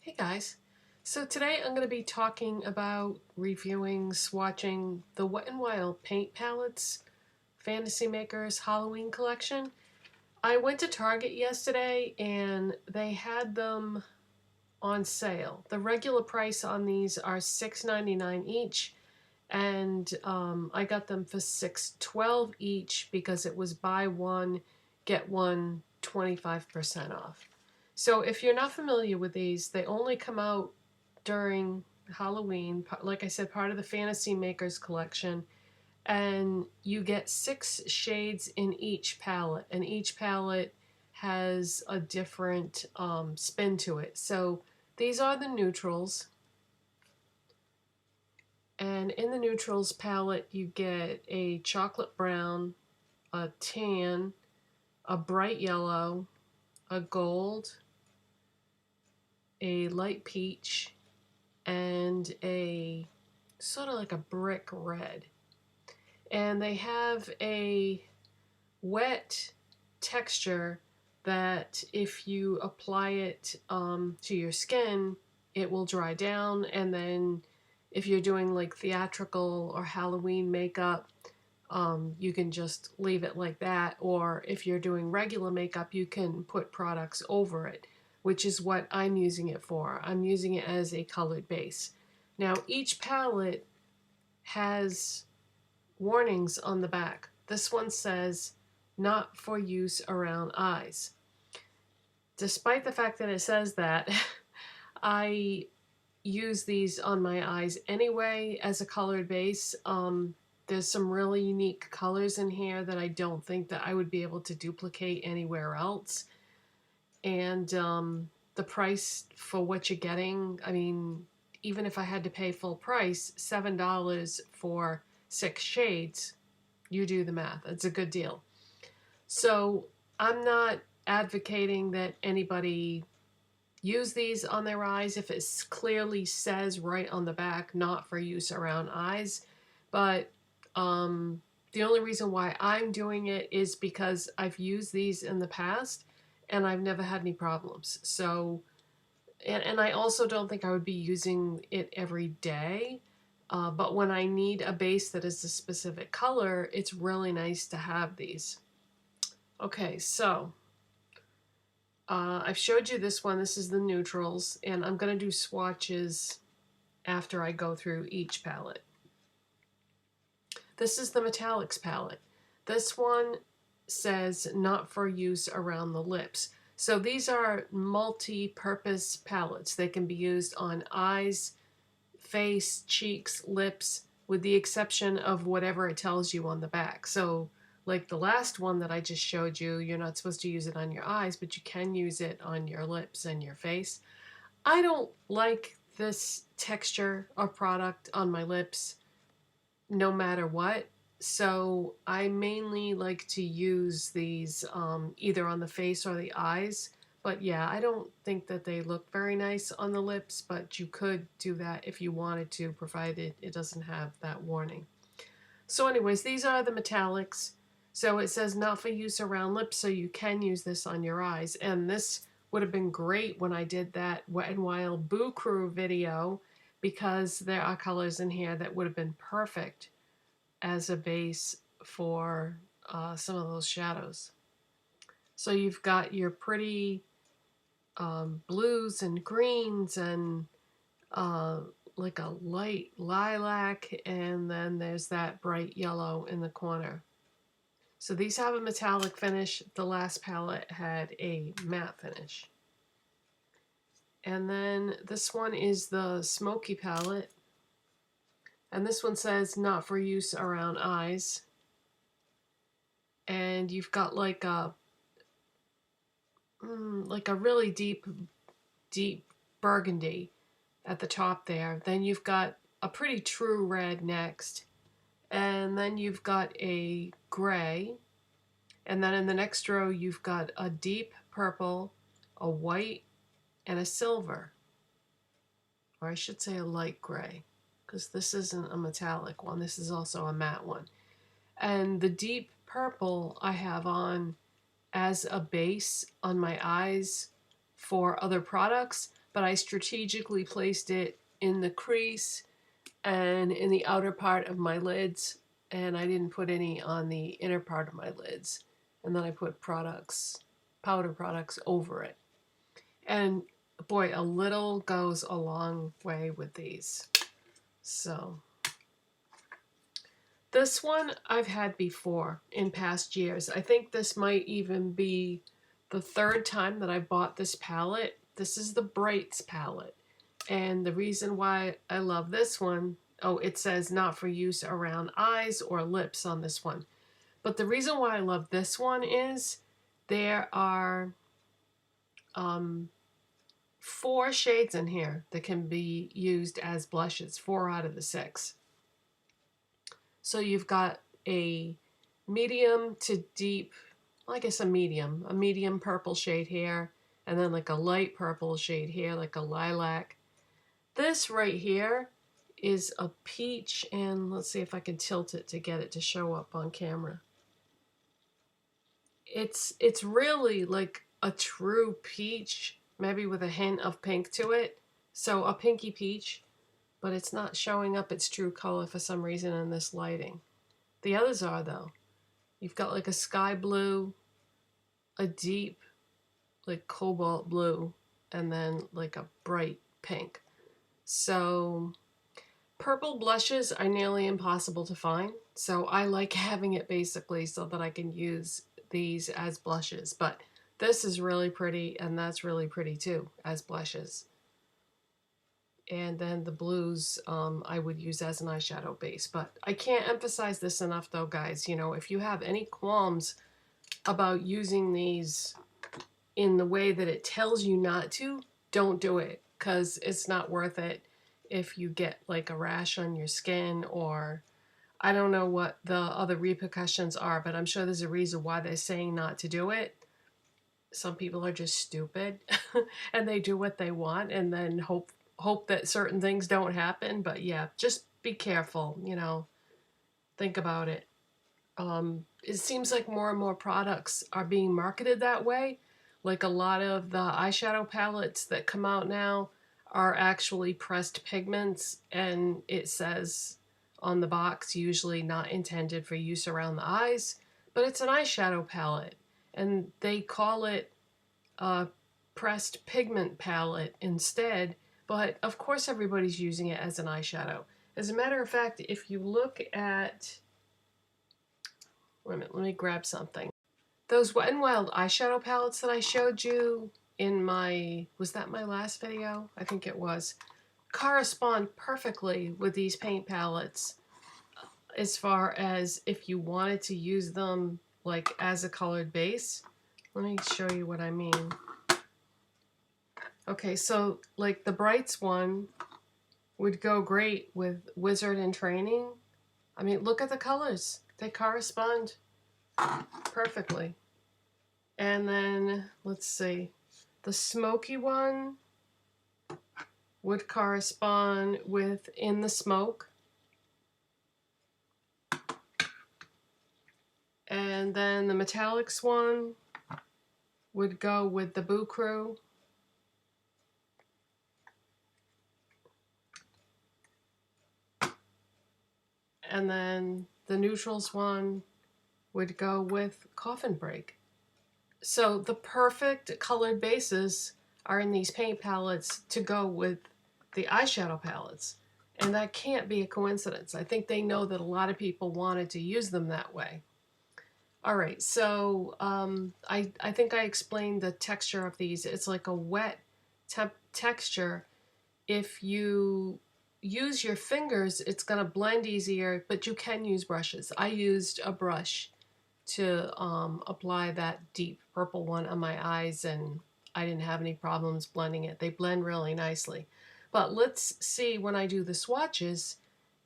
Hey guys, so today I'm going to be talking about reviewing, swatching the Wet n Wild paint palettes, Fantasy Makers Halloween collection. I went to Target yesterday and they had them on sale. The regular price on these are $6.99 each, and I got them for $6.12 each because it was buy one, get one 25% off. So if you're not familiar with these, they only come out during Halloween, like I said, part of the Fantasy Makers collection, and you get 6 shades in each palette, and each palette has a different spin to it. So these are the neutrals, and in the neutrals palette you get a chocolate brown, a tan, a bright yellow, a gold, a light peach, and a sort of like a brick red. And they have a wet texture that if you apply it to your skin, it will dry down, and then if you're doing like theatrical or Halloween makeup, you can just leave it like that, or if you're doing regular makeup, you can put products over it, which is what I'm using it for. I'm using it as a colored base. Now, each palette has warnings on the back. This one says, not for use around eyes. Despite the fact that it says that, I use these on my eyes anyway as a colored base. There's some really unique colors in here that I don't think that I would be able to duplicate anywhere else. And the price for what you're getting, I mean, even if I had to pay full price, $7 for 6 shades, you do the math. It's a good deal. So I'm not advocating that anybody use these on their eyes if it clearly says right on the back, not for use around eyes. But the only reason why I'm doing it is because I've used these in the past and I've never had any problems. So, and I also don't think I would be using it every day. But when I need a base that is a specific color, it's really nice to have these. Okay, so I've showed you this one. This is the neutrals, and I'm going to do swatches after I go through each palette. This is the metallics palette. This one says not for use around the lips. So these are multi-purpose palettes. They can be used on eyes, face, cheeks, lips, with the exception of whatever it tells you on the back. So like the last one that I just showed you, you're not supposed to use it on your eyes, but you can use it on your lips and your face. I don't like this texture or product on my lips no matter what. So I mainly like to use these either on the face or the eyes. But yeah, I don't think that they look very nice on the lips, but you could do that if you wanted to, provided it doesn't have that warning. So anyways, these are the metallics. So it says not for use around lips, so you can use this on your eyes. And this would have been great when I did that Wet n Wild Boo Crew video, because there are colors in here that would have been perfect as a base for some of those shadows. So you've got your pretty blues and greens and like a light lilac, and then there's that bright yellow in the corner. So these have a metallic finish. The last palette had a matte finish. And then this one is the Smoky palette. And this one says not for use around eyes. And you've got like a really deep burgundy at the top there. Then you've got a pretty true red next. And then you've got a gray. And then in the next row, you've got a deep purple, a white, and a silver. Or I should say a light gray, because this isn't a metallic one. This is also a matte one. And the deep purple I have on as a base on my eyes for other products, but I strategically placed it in the crease and in the outer part of my lids, and I didn't put any on the inner part of my lids. And then I put products, powder products over it. And boy, a little goes a long way with these. So this one I've had before in past years. I think this might even be the third time that I bought this palette. This is the Brights palette. And the reason why I love this one, oh, it says not for use around eyes or lips on this one. But the reason why I love this one is there are 4 shades in here that can be used as blushes, 4 out of the 6. So you've got a medium to deep, I guess a medium purple shade here, and then like a light purple shade here, like a lilac. This right here is a peach, and let's see if I can tilt it to get it to show up on camera. It's really like a true peach, maybe with a hint of pink to it. So a pinky peach, but it's not showing up its true color for some reason in this lighting. The others are though. You've got like a sky blue, a deep like cobalt blue, and then like a bright pink. So purple blushes are nearly impossible to find. So I like having it basically so that I can use these as blushes. But this is really pretty, and that's really pretty too as blushes. And then the blues I would use as an eyeshadow base. But I can't emphasize this enough though, guys. You know, if you have any qualms about using these in the way that it tells you not to, don't do it, because it's not worth it if you get like a rash on your skin, or I don't know what the other repercussions are, but I'm sure there's a reason why they're saying not to do it. Some people are just stupid and they do what they want and then hope that certain things don't happen. But yeah, just be careful, you know, think about it. It seems like more and more products are being marketed that way. Like a lot of the eyeshadow palettes that come out now are actually pressed pigments, and it says on the box, usually not intended for use around the eyes, but it's an eyeshadow palette, and they call it a pressed pigment palette instead, but of course everybody's using it as an eyeshadow. As a matter of fact, if you look at, wait a minute, let me grab something. Those Wet n Wild eyeshadow palettes that I showed you in my, was that my last video? I think it was. Correspond perfectly with these paint palettes as far as if you wanted to use them like as a colored base. Let me show you what I mean. Okay, so like the Brights one would go great with Wizard in Training. I mean, look at the colors. They correspond perfectly. And then, let's see, the Smoky one would correspond with In the Smoke. And then the Metallics one would go with the Boo Crew. And then the Neutrals one would go with Coffin Break. So the perfect colored bases are in these paint palettes to go with the eyeshadow palettes. And that can't be a coincidence. I think they know that a lot of people wanted to use them that way. All right, so I think I explained the texture of these. It's like a wet texture. If you use your fingers, it's going to blend easier, but you can use brushes. I used a brush to apply that deep purple one on my eyes, and I didn't have any problems blending it. They blend really nicely. But let's see when I do the swatches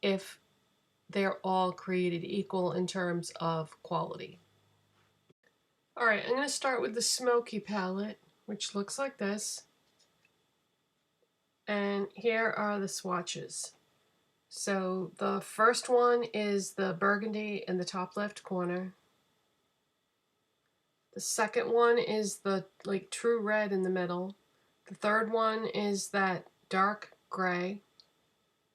if they're all created equal in terms of quality. Alright, I'm going to start with the Smoky palette, which looks like this. And here are the swatches. So the first one is the burgundy in the top left corner. The second one is the like true red in the middle. The third one is that dark gray.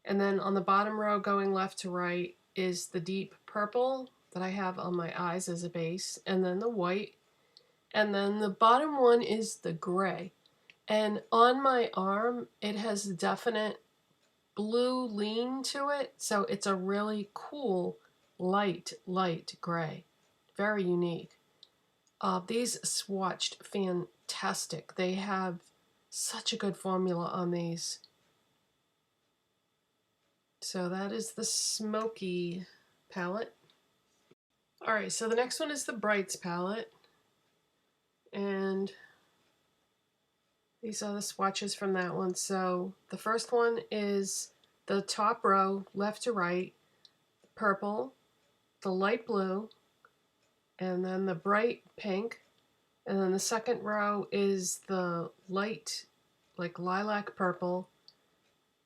And then on the bottom row going left to right is the deep purple that I have on my eyes as a base, and then the white. And then the bottom one is the gray. And on my arm, it has a definite blue lean to it, so it's a really cool light gray. Very unique. These swatched fantastic. They have such a good formula on these. So that is the Smoky palette. Alright, so the next one is the Brights palette. And these are the swatches from that one. So the first one is the top row, left to right, purple, the light blue, and then the bright pink. And then the second row is the light, like lilac purple.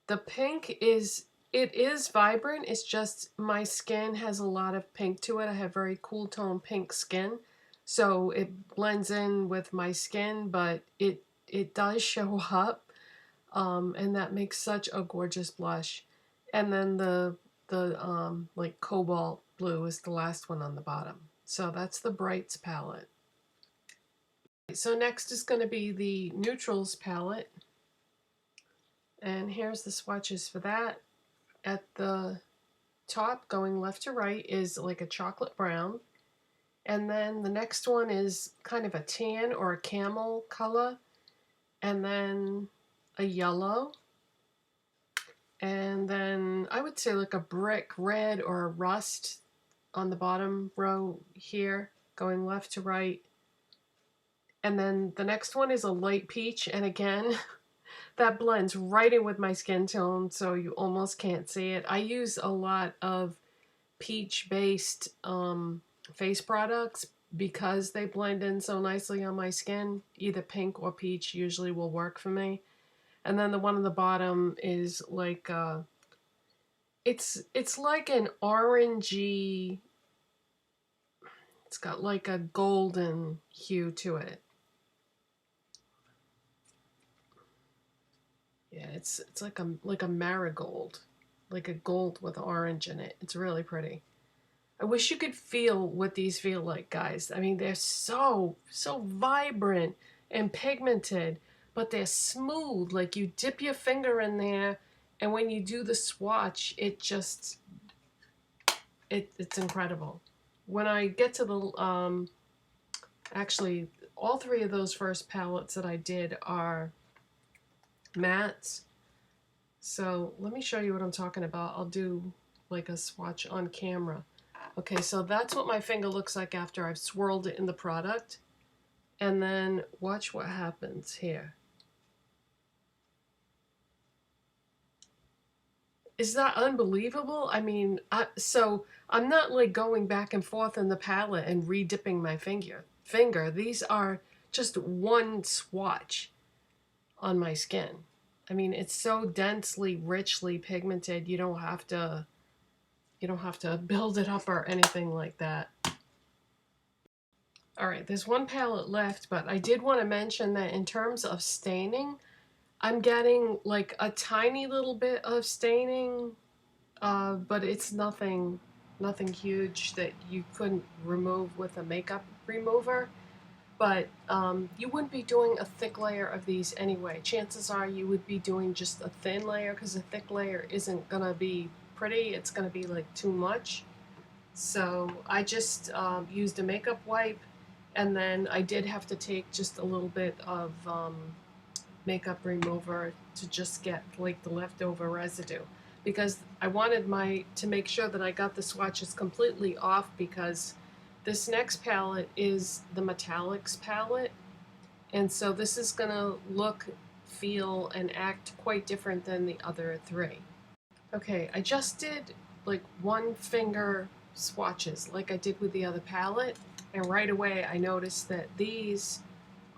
The pink is, it is vibrant, it's just my skin has a lot of pink to it. I have very cool tone pink skin, so it blends in with my skin, but it does show up, and that makes such a gorgeous blush. And then the like cobalt blue is the last one on the bottom. So that's the Brights palette. So next is going to be the Neutrals palette. And here's the swatches for that. At the top, going left to right, is like a chocolate brown. And then the next one is kind of a tan or a camel color. And then a yellow. And then I would say like a brick red or a rust on the bottom row here, going left to right. And then the next one is a light peach, and again, that blends right in with my skin tone, so you almost can't see it. I use a lot of peach-based face products because they blend in so nicely on my skin. Either pink or peach usually will work for me. And then the one on the bottom is like, it's like an orangey, it's got like a golden hue to it. Yeah, it's like a marigold, like a gold with orange in it. It's really pretty. I wish you could feel what these feel like, guys. I mean, they're so vibrant and pigmented, but they're smooth. Like you dip your finger in there, and when you do the swatch, it just it's incredible. When I get to the actually all three of those first palettes that I did are mattes. So let me show you what I'm talking about. I'll do like a swatch on camera. Okay, so that's what my finger looks like after I've swirled it in the product. And then watch what happens here. Is that unbelievable? I mean, so I'm not like going back and forth in the palette and re-dipping my finger. These are just one swatch on my skin. I mean, it's so densely, richly pigmented. You don't have to build it up or anything like that. All right, there's one palette left, but I did want to mention that in terms of staining, I'm getting like a tiny little bit of staining, but it's nothing huge that you couldn't remove with a makeup remover. But you wouldn't be doing a thick layer of these anyway. Chances are you would be doing just a thin layer because a thick layer isn't gonna be pretty. It's gonna be like too much. So I just used a makeup wipe, and then I did have to take just a little bit of makeup remover to just get like the leftover residue, because I wanted to make sure that I got the swatches completely off, because this next palette is the Metallics palette, and so this is gonna look, feel, and act quite different than the other three. Okay, I just did like one finger swatches like I did with the other palette, and right away I noticed that these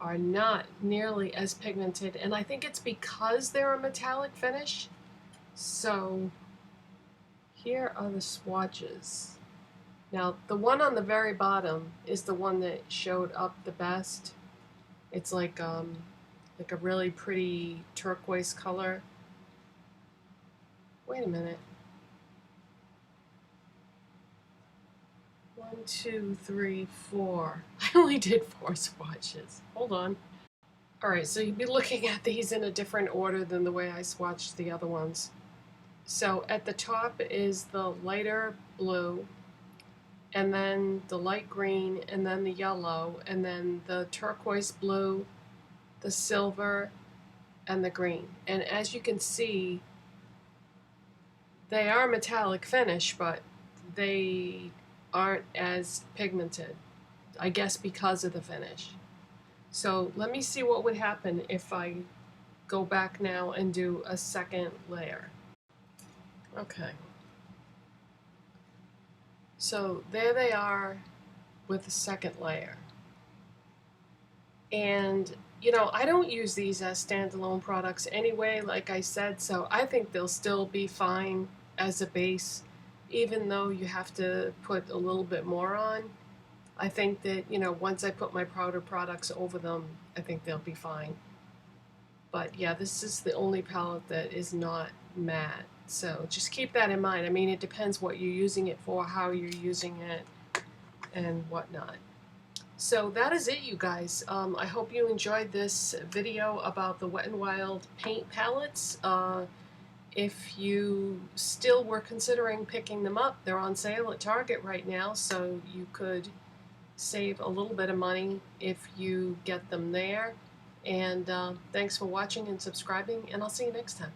are not nearly as pigmented, and I think it's because they're a metallic finish. So here are the swatches. Now the one on the very bottom is the one that showed up the best. It's like like a really pretty turquoise color. Wait a minute. 1, 2, 3, 4. I only did 4 swatches. Hold on. Alright, so you'd be looking at these in a different order than the way I swatched the other ones. So at the top is the lighter blue, and then the light green, and then the yellow, and then the turquoise blue, the silver, and the green. And as you can see, they are metallic finish, but they aren't as pigmented, I guess because of the finish. So let me see what would happen if I go back now and do a second layer. Okay. So there they are with the second layer. And you know, I don't use these as standalone products anyway, like I said, so I think they'll still be fine as a base, even though you have to put a little bit more on. I think that, you know, once I put my powder products over them, I think they'll be fine. But yeah, this is the only palette that is not matte. So just keep that in mind. I mean, it depends what you're using it for, how you're using it, and whatnot. So that is it, you guys. I hope you enjoyed this video about the Wet n Wild paint palettes. If you still were considering picking them up, they're on sale at Target right now, so you could save a little bit of money if you get them there. And thanks for watching and subscribing, and I'll see you next time.